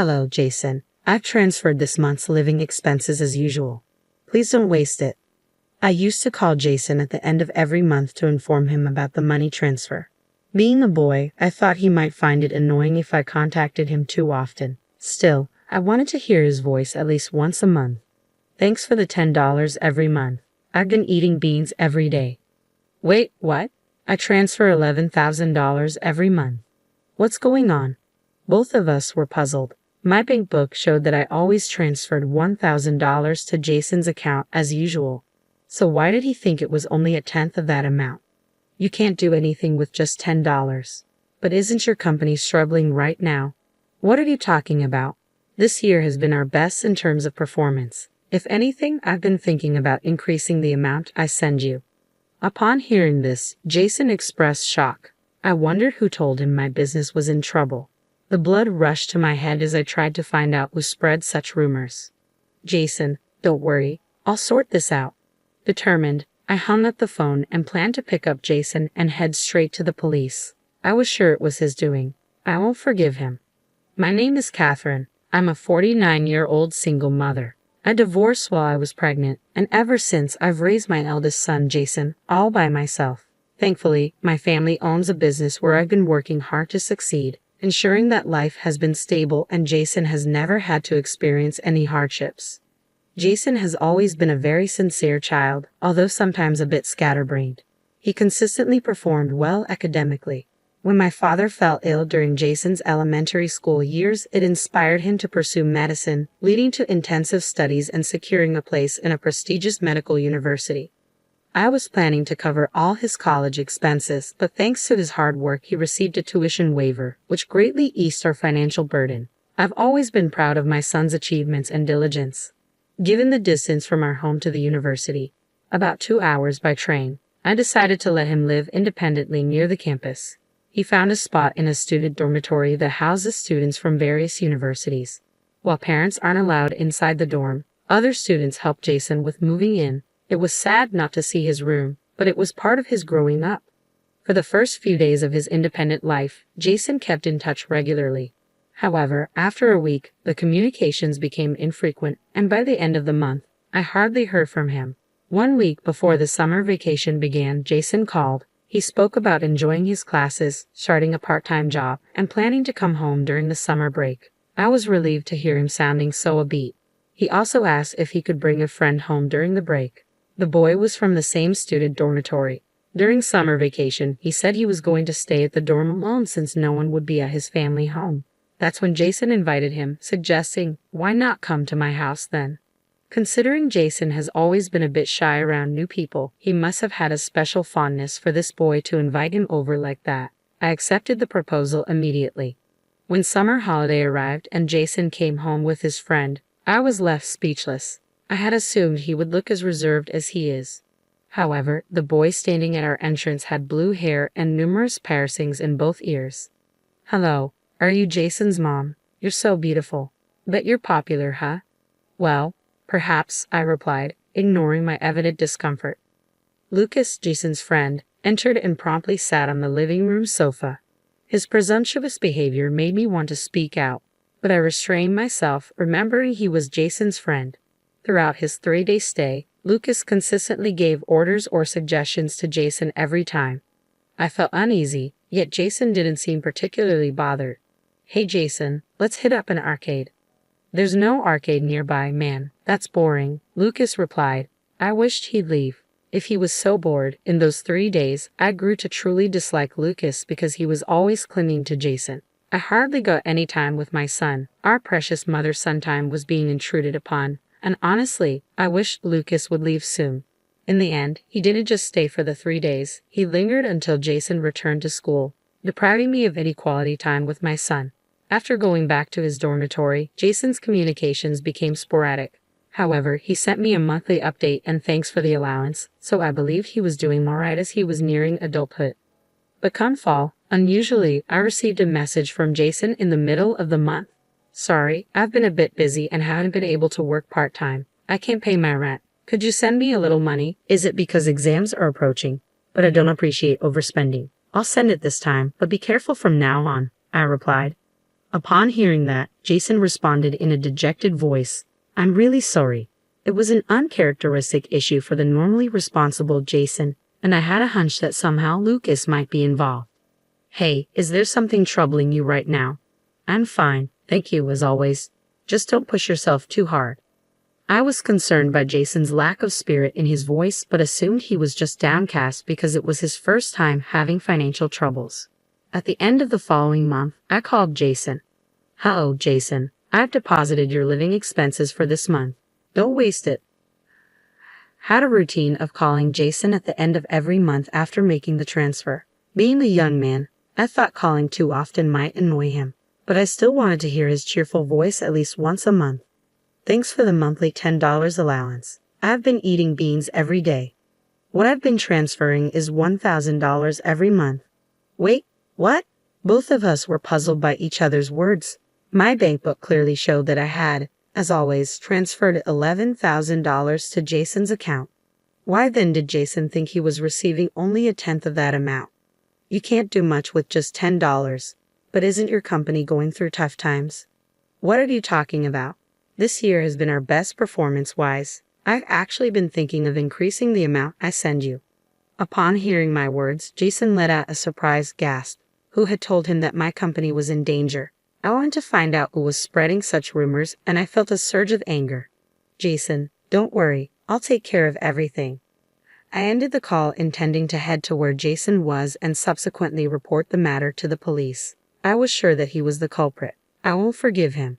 Hello, Jason. I've transferred this month's living expenses as usual. Please don't waste it. I used to call Jason at the end of every month to inform him about the money transfer. Being a boy, I thought he might find it annoying if I contacted him too often. Still, I wanted to hear his voice at least once a month. Thanks for the $10 every month. I've been eating beans every day. Wait, what? I transfer $11,000 every month. What's going on? Both of us were puzzled. My bank book showed that I always transferred $1,000 to Jason's account as usual. So why did he think it was only a tenth of that amount? You can't do anything with just $10. But isn't your company struggling right now? What are you talking about? This year has been our best in terms of performance. If anything, I've been thinking about increasing the amount I send you. Upon hearing this, Jason expressed shock. I wondered who told him my business was in trouble. The blood rushed to my head as I tried to find out who spread such rumors. Jason, don't worry, I'll sort this out. Determined, I hung up the phone and planned to pick up Jason and head straight to the police. I was sure it was his doing. I won't forgive him. My name is Catherine. I'm a 49-year-old single mother. I divorced while I was pregnant, and ever since I've raised my eldest son, Jason, all by myself. Thankfully, my family owns a business where I've been working hard to succeed, ensuring that life has been stable and Jason has never had to experience any hardships. Jason has always been a very sincere child, although sometimes a bit scatterbrained. He consistently performed well academically. When my father fell ill during Jason's elementary school years, it inspired him to pursue medicine, leading to intensive studies and securing a place in a prestigious medical university. I was planning to cover all his college expenses, but thanks to his hard work, he received a tuition waiver, which greatly eased our financial burden. I've always been proud of my son's achievements and diligence. Given the distance from our home to the university, about 2 hours by train, I decided to let him live independently near the campus. He found a spot in a student dormitory that houses students from various universities. While parents aren't allowed inside the dorm, other students help Jason with moving in. It was sad not to see his room, but it was part of his growing up. For the first few days of his independent life, Jason kept in touch regularly. However, after a week, the communications became infrequent, and by the end of the month, I hardly heard from him. 1 week before the summer vacation began, Jason called. He spoke about enjoying his classes, starting a part-time job, and planning to come home during the summer break. I was relieved to hear him sounding so upbeat. He also asked if he could bring a friend home during the break. The boy was from the same student dormitory. During summer vacation, he said he was going to stay at the dorm alone since no one would be at his family home. That's when Jason invited him, suggesting, "Why not come to my house then?" Considering Jason has always been a bit shy around new people, he must have had a special fondness for this boy to invite him over like that. I accepted the proposal immediately. When summer holiday arrived and Jason came home with his friend, I was left speechless. I had assumed he would look as reserved as he is. However, the boy standing at our entrance had blue hair and numerous piercings in both ears. "Hello, are you Jason's mom? You're so beautiful. Bet you're popular, huh?" "Well, perhaps," I replied, ignoring my evident discomfort. Lucas, Jason's friend, entered and promptly sat on the living room sofa. His presumptuous behavior made me want to speak out, but I restrained myself, remembering he was Jason's friend. Throughout his 3-day stay, Lucas consistently gave orders or suggestions to Jason every time. I felt uneasy, yet Jason didn't seem particularly bothered. "Hey Jason, let's hit up an arcade." "There's no arcade nearby, man. That's boring," Lucas replied. I wished he'd leave. If he was so bored, in those 3 days, I grew to truly dislike Lucas because he was always clinging to Jason. I hardly got any time with my son. Our precious mother-son time was being intruded upon, and honestly, I wished Lucas would leave soon. In the end, he didn't just stay for the 3 days. He lingered until Jason returned to school, depriving me of any quality time with my son. After going back to his dormitory, Jason's communications became sporadic. However, he sent me a monthly update and thanks for the allowance, so I believed he was doing all right as he was nearing adulthood. But come fall, unusually, I received a message from Jason in the middle of the month. "Sorry, I've been a bit busy and haven't been able to work part-time. I can't pay my rent. Could you send me a little money? Is it because exams are approaching? But I don't appreciate overspending. I'll send it this time, but be careful from now on," I replied. Upon hearing that, Jason responded in a dejected voice, "I'm really sorry. It was an uncharacteristic issue for the normally responsible Jason, and I had a hunch that somehow Lucas might be involved." "Hey, is there something troubling you right now?" "I'm fine, thank you as always. Just don't push yourself too hard." I was concerned by Jason's lack of spirit in his voice, but assumed he was just downcast because it was his first time having financial troubles. At the end of the following month, I called Jason. "Hello, Jason. I've deposited your living expenses for this month. Don't waste it." Had a routine of calling Jason at the end of every month after making the transfer. Being the young man, I thought calling too often might annoy him, but I still wanted to hear his cheerful voice at least once a month. "Thanks for the monthly $10 allowance. I've been eating beans every day. What I've been transferring is $1,000 every month." "Wait, what?" Both of us were puzzled by each other's words. My bank book clearly showed that I had, as always, transferred $11,000 to Jason's account. Why then did Jason think he was receiving only a tenth of that amount? "You can't do much with just $10. But isn't your company going through tough times?" "What are you talking about? This year has been our best performance-wise. I've actually been thinking of increasing the amount I send you." Upon hearing my words, Jason let out a surprised gasp. Who had told him that my company was in danger? I wanted to find out who was spreading such rumors, and I felt a surge of anger. "Jason, don't worry. I'll take care of everything." I ended the call intending to head to where Jason was and subsequently report the matter to the police. I was sure that he was the culprit. I won't forgive him.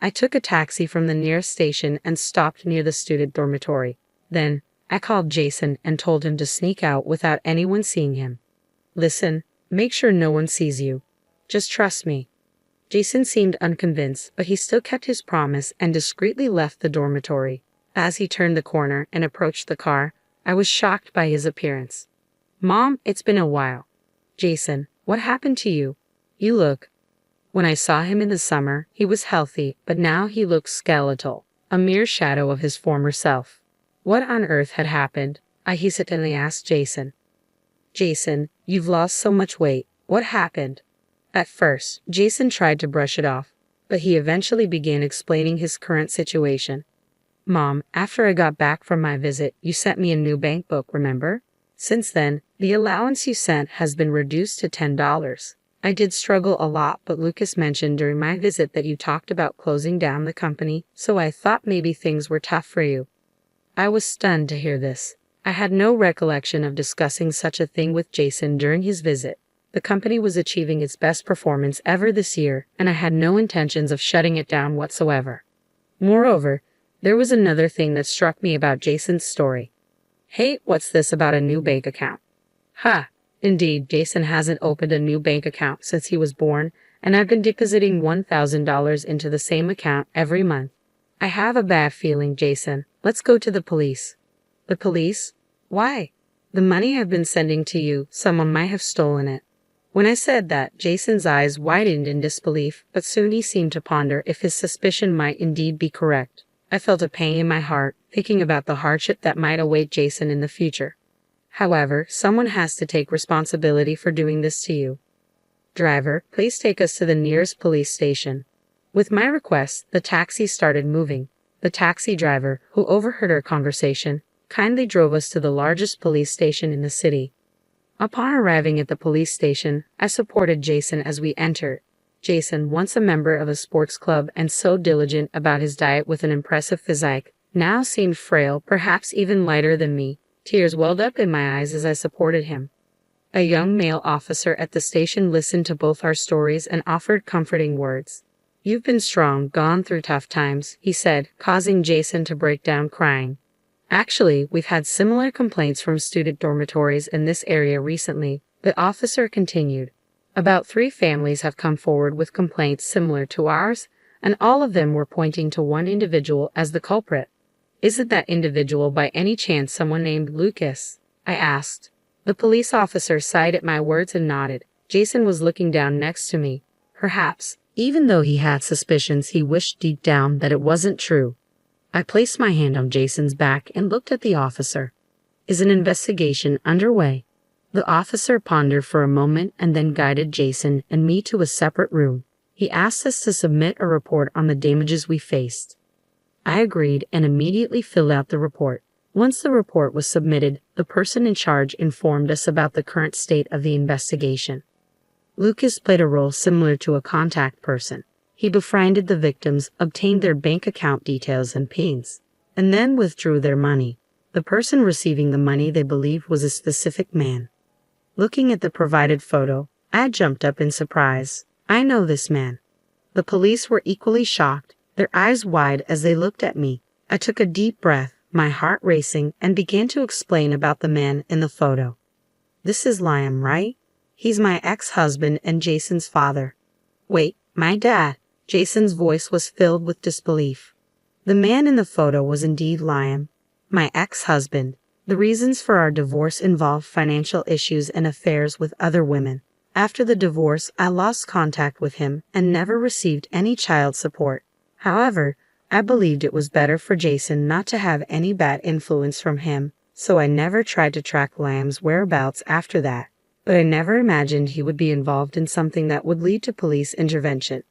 I took a taxi from the nearest station and stopped near the student dormitory. Then, I called Jason and told him to sneak out without anyone seeing him. "Listen, make sure no one sees you. Just trust me." Jason seemed unconvinced, but he still kept his promise and discreetly left the dormitory. As he turned the corner and approached the car, I was shocked by his appearance. "Mom, it's been a while." "Jason, what happened to you? You look..." When I saw him in the summer, he was healthy, but now he looked skeletal, a mere shadow of his former self. What on earth had happened? I hesitantly asked Jason. "Jason, you've lost so much weight. What happened?" At first, Jason tried to brush it off, but he eventually began explaining his current situation. "Mom, after I got back from my visit, you sent me a new bank book, remember? Since then, the allowance you sent has been reduced to $10. I did struggle a lot, but Lucas mentioned during my visit that you talked about closing down the company, so I thought maybe things were tough for you." I was stunned to hear this. I had no recollection of discussing such a thing with Jason during his visit. The company was achieving its best performance ever this year, and I had no intentions of shutting it down whatsoever. Moreover, there was another thing that struck me about Jason's story. "Hey, what's this about a new bank account?" "Ha! Indeed, Jason hasn't opened a new bank account since he was born, and I've been depositing $1,000 into the same account every month. I have a bad feeling, Jason. Let's go to the police." "The police? Why?" "The money I've been sending to you, someone might have stolen it." When I said that, Jason's eyes widened in disbelief, but soon he seemed to ponder if his suspicion might indeed be correct. I felt a pain in my heart, thinking about the hardship that might await Jason in the future. "However, someone has to take responsibility for doing this to you. Driver, please take us to the nearest police station." With my request, the taxi started moving. The taxi driver, who overheard our conversation, kindly drove us to the largest police station in the city. Upon arriving at the police station, I supported Jason as we entered. Jason, once a member of a sports club and so diligent about his diet with an impressive physique, now seemed frail, perhaps even lighter than me. Tears welled up in my eyes as I supported him. A young male officer at the station listened to both our stories and offered comforting words. "You've been strong, gone through tough times," he said, causing Jason to break down crying. "Actually, we've had similar complaints from student dormitories in this area recently," the officer continued. "About 3 families have come forward with complaints similar to ours, and all of them were pointing to one individual as the culprit." "Isn't that individual by any chance someone named Lucas?" I asked. The police officer sighed at my words and nodded. Jason was looking down next to me. Perhaps, even though he had suspicions, he wished deep down that it wasn't true. I placed my hand on Jason's back and looked at the officer. "Is an investigation underway?" The officer pondered for a moment and then guided Jason and me to a separate room. He asked us to submit a report on the damages we faced. I agreed and immediately filled out the report. Once the report was submitted, the person in charge informed us about the current state of the investigation. Lucas played a role similar to a contact person. He befriended the victims, obtained their bank account details and PINs, and then withdrew their money. The person receiving the money they believed was a specific man. Looking at the provided photo, I jumped up in surprise. I know this man. The police were equally shocked, their eyes wide as they looked at me. I took a deep breath, my heart racing, and began to explain about the man in the photo. This is Liam, right? He's my ex-husband and Jason's father. Wait, my dad? Jason's voice was filled with disbelief. The man in the photo was indeed Liam, my ex-husband. The reasons for our divorce involved financial issues and affairs with other women. After the divorce, I lost contact with him and never received any child support. However, I believed it was better for Jason not to have any bad influence from him, so I never tried to track Liam's whereabouts after that. But I never imagined he would be involved in something that would lead to police intervention.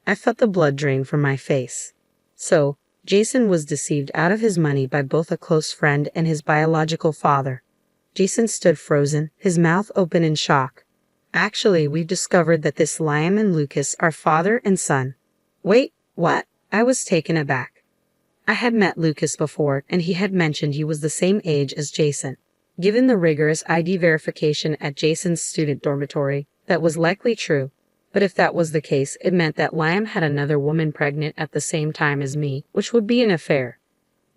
I felt the blood drain from my face. So, Jason was deceived out of his money by both a close friend and his biological father. Jason stood frozen, his mouth open in shock. Actually, we've discovered that this Liam and Lucas are father and son. Wait, what? I was taken aback. I had met Lucas before, and he had mentioned he was the same age as Jason. Given the rigorous ID verification at Jason's student dormitory, that was likely true. But if that was the case, it meant that Liam had another woman pregnant at the same time as me, which would be an affair.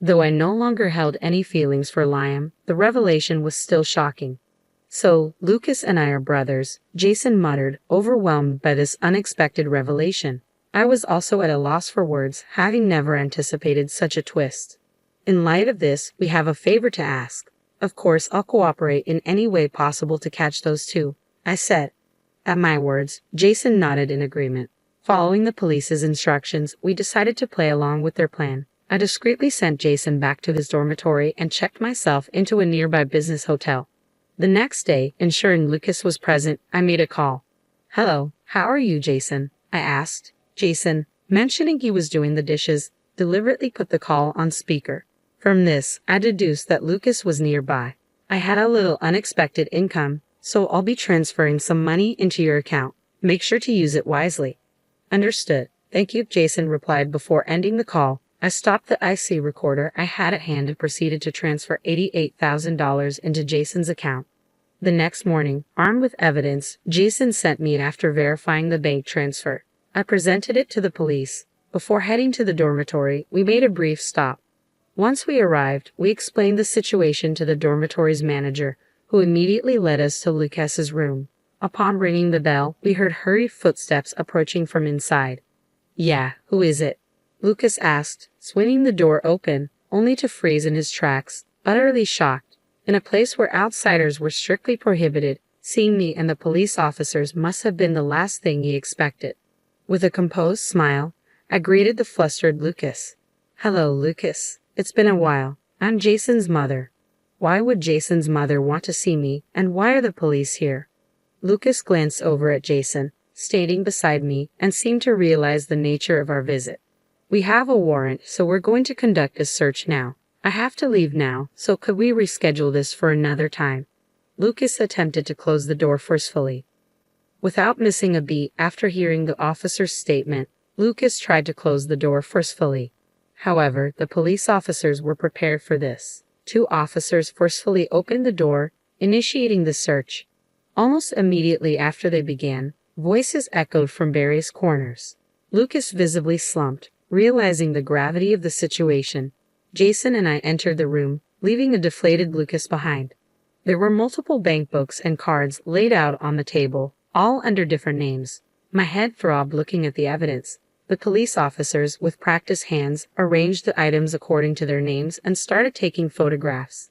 Though I no longer held any feelings for Liam, the revelation was still shocking. So, Lucas and I are brothers, Jason muttered, overwhelmed by this unexpected revelation. I was also at a loss for words, having never anticipated such a twist. In light of this, we have a favor to ask. Of course, I'll cooperate in any way possible to catch those two, I said. At my words, Jason nodded in agreement. Following the police's instructions, we decided to play along with their plan. I discreetly sent Jason back to his dormitory and checked myself into a nearby business hotel. The next day, ensuring Lucas was present, I made a call. Hello, how are you, Jason? I asked. Jason, mentioning he was doing the dishes, deliberately put the call on speaker. From this, I deduced that Lucas was nearby. I had a little unexpected income, so I'll be transferring some money into your account. Make sure to use it wisely. Understood. Thank you, Jason replied before ending the call. I stopped the IC recorder I had at hand and proceeded to transfer $88,000 into Jason's account. The next morning, armed with evidence, Jason sent me it after verifying the bank transfer. I presented it to the police. Before heading to the dormitory, we made a brief stop. Once we arrived, we explained the situation to the dormitory's manager, who immediately led us to Lucas's room. Upon ringing the bell, we heard hurried footsteps approaching from inside. Yeah, who is it? Lucas asked, swinging the door open, only to freeze in his tracks, utterly shocked. In a place where outsiders were strictly prohibited, seeing me and the police officers must have been the last thing he expected. With a composed smile, I greeted the flustered Lucas. Hello, Lucas. It's been a while. I'm Jason's mother. Why would Jason's mother want to see me, and why are the police here? Lucas glanced over at Jason, standing beside me, and seemed to realize the nature of our visit. We have a warrant, so we're going to conduct a search now. I have to leave now, so could we reschedule this for another time? Lucas attempted to close the door forcefully. Without missing a beat after hearing the officer's statement, Lucas tried to close the door forcefully. However, the police officers were prepared for this. 2 officers forcefully opened the door, initiating the search. Almost immediately after they began, voices echoed from various corners. Lucas visibly slumped, realizing the gravity of the situation. Jason and I entered the room, leaving a deflated Lucas behind. There were multiple bank books and cards laid out on the table, all under different names. My head throbbed looking at the evidence. The police officers, with practiced hands, arranged the items according to their names and started taking photographs.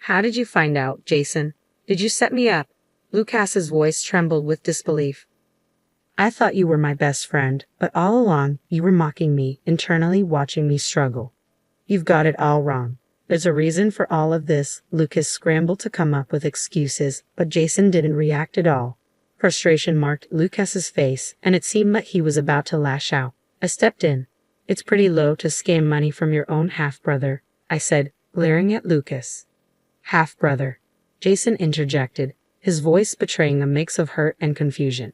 How did you find out, Jason? Did you set me up? Lucas's voice trembled with disbelief. I thought you were my best friend, but all along, you were mocking me, internally watching me struggle. You've got it all wrong. There's a reason for all of this. Lucas scrambled to come up with excuses, but Jason didn't react at all. Frustration marked Lucas's face, and it seemed like he was about to lash out. I stepped in. "It's pretty low to scam money from your own half-brother," I said, glaring at Lucas. "Half-brother," Jason interjected, his voice betraying a mix of hurt and confusion.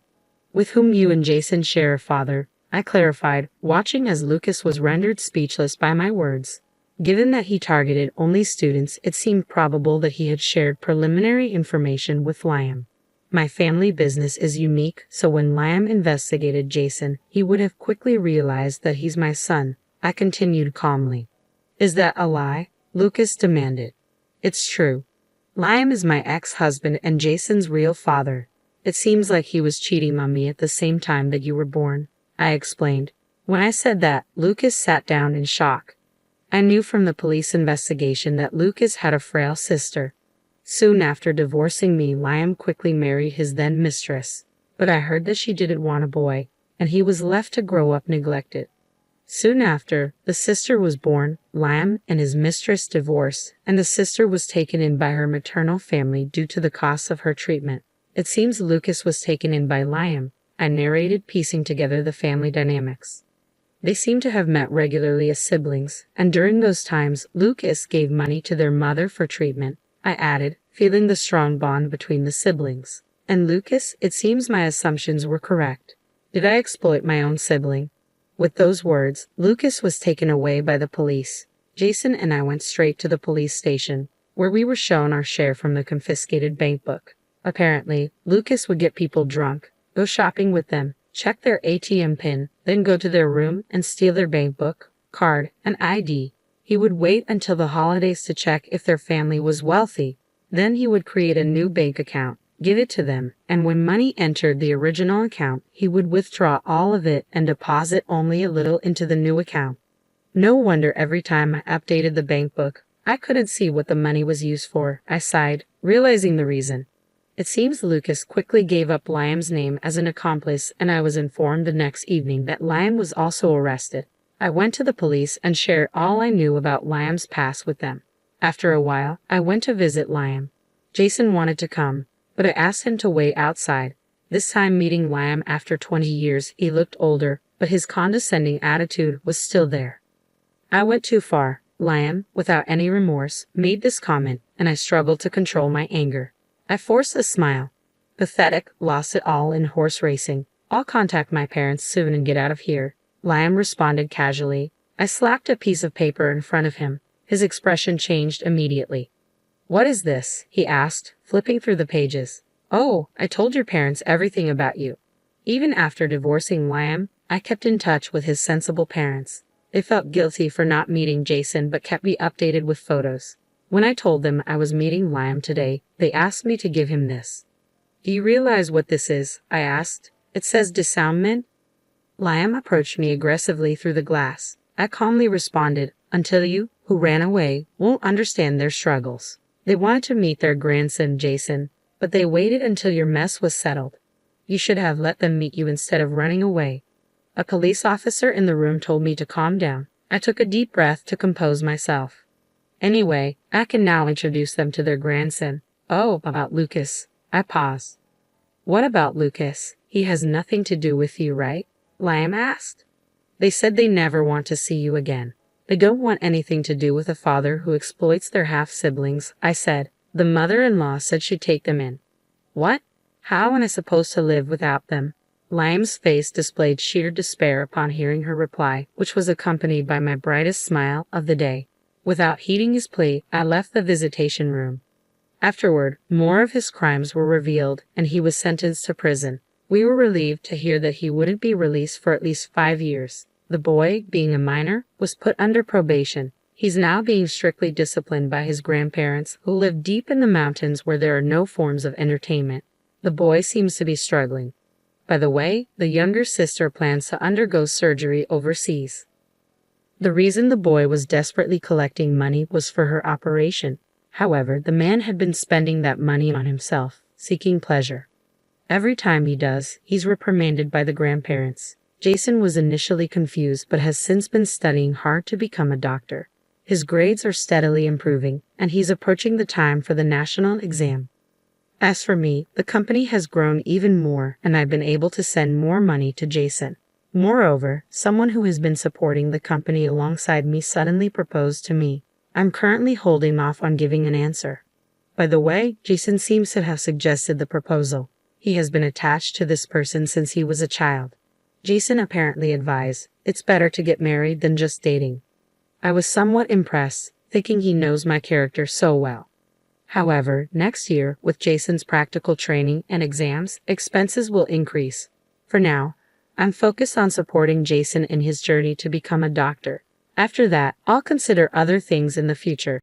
"With whom you and Jason share a father," I clarified, watching as Lucas was rendered speechless by my words. Given that he targeted only students, it seemed probable that he had shared preliminary information with Liam. My family business is unique, so when Liam investigated Jason, he would have quickly realized that he's my son, I continued calmly. "Is that a lie?" Lucas demanded. "It's true. Liam is my ex-husband and Jason's real father. It seems like he was cheating on me at the same time that you were born," I explained. When I said that, Lucas sat down in shock. I knew from the police investigation that Lucas had a frail sister. Soon after divorcing me, Liam quickly married his then mistress, but I heard that she didn't want a boy, and he was left to grow up neglected. Soon after, the sister was born, Liam and his mistress divorced, and the sister was taken in by her maternal family due to the cost of her treatment. It seems Lucas was taken in by Liam, I narrated, piecing together the family dynamics. They seem to have met regularly as siblings, and during those times, Lucas gave money to their mother for treatment, I added, feeling the strong bond between the siblings. And Lucas, it seems my assumptions were correct. Did I exploit my own sibling? With those words, Lucas was taken away by the police. Jason and I went straight to the police station, where we were shown our share from the confiscated bank book. Apparently, Lucas would get people drunk, go shopping with them, check their ATM pin, then go to their room and steal their bank book, card, and ID. He would wait until the holidays to check if their family was wealthy. Then he would create a new bank account, give it to them, and when money entered the original account, he would withdraw all of it and deposit only a little into the new account. No wonder every time I updated the bank book, I couldn't see what the money was used for, I sighed, realizing the reason. It seems Lucas quickly gave up Liam's name as an accomplice, and I was informed the next evening that Liam was also arrested. I went to the police and shared all I knew about Liam's past with them. After a while, I went to visit Liam. Jason wanted to come, but I asked him to wait outside. This time meeting Liam after 20 years, he looked older, but his condescending attitude was still there. "I went too far," Liam, without any remorse, made this comment, and I struggled to control my anger. I forced a smile. "Pathetic, lost it all in horse racing. I'll contact my parents soon and get out of here," Liam responded casually. I slapped a piece of paper in front of him. His expression changed immediately. "What is this?" he asked, flipping through the pages. "Oh, I told your parents everything about you." Even after divorcing Liam, I kept in touch with his sensible parents. They felt guilty for not meeting Jason but kept me updated with photos. When I told them I was meeting Liam today, they asked me to give him this. "Do you realize what this is?" I asked. "It says dissownment." Liam approached me aggressively through the glass. I calmly responded, "Until you, who ran away, won't understand their struggles. They wanted to meet their grandson, Jason, but they waited until your mess was settled. You should have let them meet you instead of running away." A police officer in the room told me to calm down. I took a deep breath to compose myself. "Anyway, I can now introduce them to their grandson." "Oh, about Lucas." I paused. "What about Lucas? He has nothing to do with you, right?" Liam asked. "They said they never want to see you again. They don't want anything to do with a father who exploits their half-siblings," I said. "The mother-in-law said she'd take them in." "What? How am I supposed to live without them?" Liam's face displayed sheer despair upon hearing her reply, which was accompanied by my brightest smile of the day. Without heeding his plea, I left the visitation room. Afterward, more of his crimes were revealed, and he was sentenced to prison. We were relieved to hear that he wouldn't be released for at least 5 years. The boy, being a minor, was put under probation. He's now being strictly disciplined by his grandparents, who live deep in the mountains where there are no forms of entertainment. The boy seems to be struggling. By the way, the younger sister plans to undergo surgery overseas. The reason the boy was desperately collecting money was for her operation. However, the man had been spending that money on himself, seeking pleasure. Every time he does, he's reprimanded by the grandparents. Jason was initially confused but has since been studying hard to become a doctor. His grades are steadily improving, and he's approaching the time for the national exam. As for me, the company has grown even more and I've been able to send more money to Jason. Moreover, someone who has been supporting the company alongside me suddenly proposed to me. I'm currently holding off on giving an answer. By the way, Jason seems to have suggested the proposal. He has been attached to this person since he was a child. Jason apparently advised, it's better to get married than just dating. I was somewhat impressed, thinking he knows my character so well. However, next year, with Jason's practical training and exams, expenses will increase. For now, I'm focused on supporting Jason in his journey to become a doctor. After that, I'll consider other things in the future.